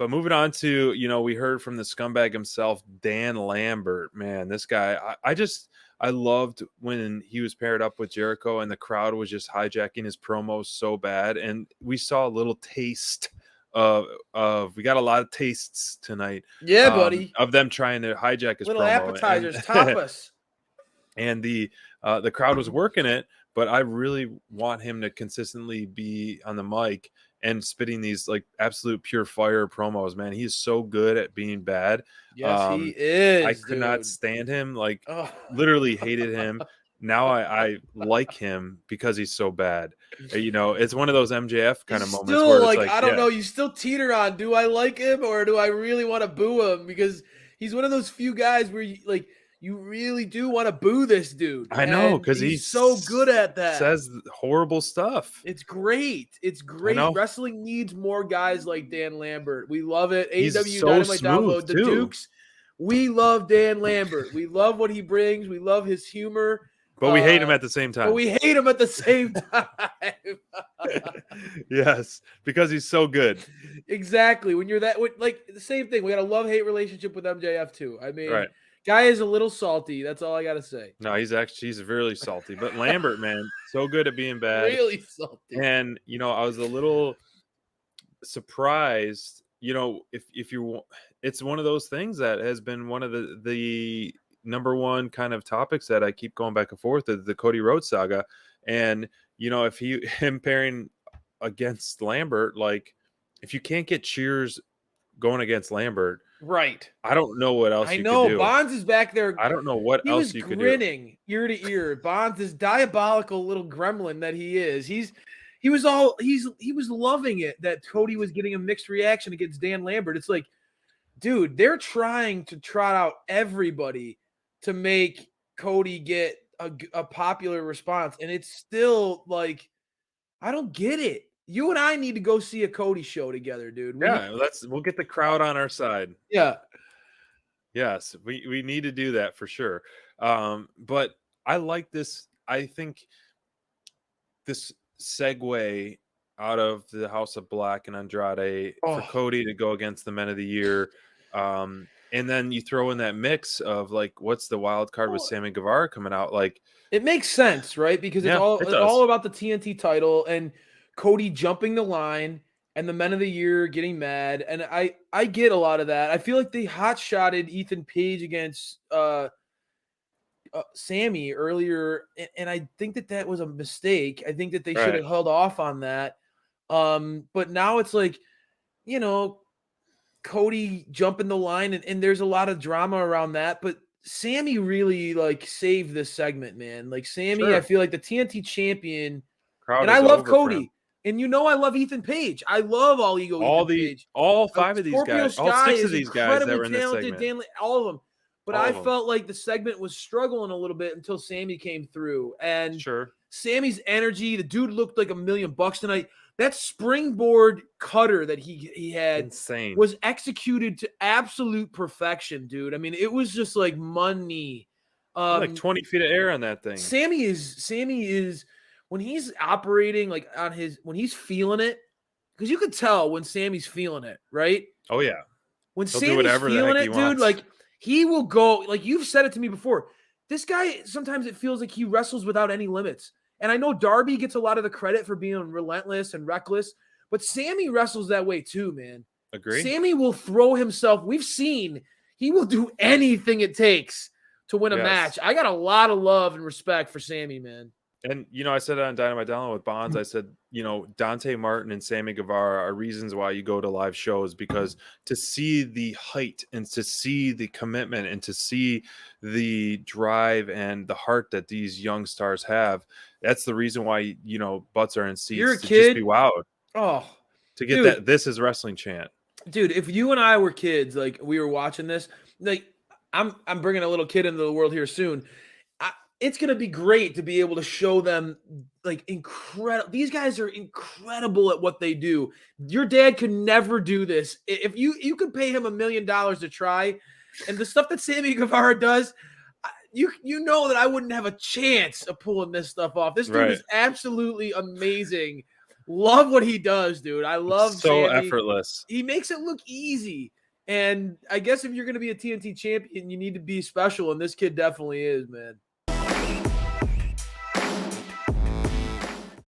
But moving on to, we heard from the scumbag himself, Dan Lambert. Man, this guy, I loved when he was paired up with Jericho and the crowd was just hijacking his promos so bad. And we saw a little taste of we got a lot of tastes tonight. Yeah, buddy. Of them trying to hijack his little promo. Appetizers, tapas. And the crowd was working it, but I really want him to consistently be on the mic and spitting these like absolute pure fire promos, man. He's so good at being bad. Yes, he is. I could not stand him. Like, literally hated him. Now I like him because he's so bad. It's one of those MJF kind of moments where it's like, I don't know. You still teeter on, do I like him or do I really want to boo him? Because he's one of those few guys where you really do want to boo this dude. I know, because he's so good at that. Says horrible stuff. It's great. It's great. Wrestling needs more guys like Dan Lambert. We love it. AEW Dynamite Download. The Dukes. We love Dan Lambert. We love what he brings. We love his humor. But we hate him at the same time. Yes, because he's so good. Exactly. When you're that, like the same thing. We got a love-hate relationship with MJF too. I mean, right. Guy is a little salty. That's all I got to say. No, he's really salty. But Lambert, man, so good at being bad. Really salty. And, I was a little surprised, if you – it's one of those things that has been one of the number one kind of topics that I keep going back and forth, the Cody Rhodes saga. And, if him pairing against Lambert, like if you can't get cheers going against Lambert – right. I don't know what else you could do. Bonds is back there. I don't know what else you could do. He was grinning ear to ear. Bonds, this diabolical little gremlin that he is. He was loving it that Cody was getting a mixed reaction against Dan Lambert. It's like, dude, they're trying to trot out everybody to make Cody get a popular response. And it's still like, I don't get it. You and I need to go see a Cody show together, dude. We'll get the crowd on our side. Yeah. Yes, we need to do that for sure. But I like this. I think this segue out of the House of Black and Andrade for Cody to go against the Men of the Year. And then you throw in that mix of like, what's the wild card with Sammy Guevara coming out? Like, it makes sense, right? Because it's all about the TNT title and Cody jumping the line and the Men of the Year getting mad. And I get a lot of that. I feel like they hot-shotted Ethan Page against Sammy earlier, and I think that was a mistake. I think that they should have held off on that. But now it's like, Cody jumping the line, and there's a lot of drama around that. But Sammy really, like, saved this segment, man. Like, Sammy, I feel like the TNT champion, and I love Cody. And I love Ethan Page. I love all Page. All five of these guys, Sky all six of these guys that were in this segment. All of them. But I felt like the segment was struggling a little bit until Sammy came through. And Sammy's energy, the dude looked like $1 million tonight. That springboard cutter that he had insane was executed to absolute perfection, dude. I mean, it was just like money. Like 20 feet of air on that thing. Sammy is when he's operating like when he's feeling it, because you could tell when Sammy's feeling it, right? Oh yeah. When Sammy's feeling it, dude, like he will go, like you've said it to me before. This guy, sometimes it feels like he wrestles without any limits. And I know Darby gets a lot of the credit for being relentless and reckless, but Sammy wrestles that way too, man. Agree. Sammy will throw himself. We've seen he will do anything it takes to win a match. I got a lot of love and respect for Sammy, man. And, I said it on Dynamite Download with Bonds. I said, Dante Martin and Sammy Guevara are reasons why you go to live shows, because to see the height and to see the commitment and to see the drive and the heart that these young stars have, that's the reason why, butts are in seats. You're a to kid. Just be wowed. Oh, to get that this is wrestling chant. Dude, if you and I were kids, like we were watching this, like I'm bringing a little kid into the world here soon. It's going to be great to be able to show them like incredible. These guys are incredible at what they do. Your dad could never do this. If you could pay him $1 million to try, and the stuff that Sammy Guevara does, you know that I wouldn't have a chance of pulling this stuff off. This dude is absolutely amazing Love what he does, dude. I love so Sammy. effortless. He makes it look easy. And I guess if you're going to be a TNT champion, you need to be special. And this kid definitely is, man.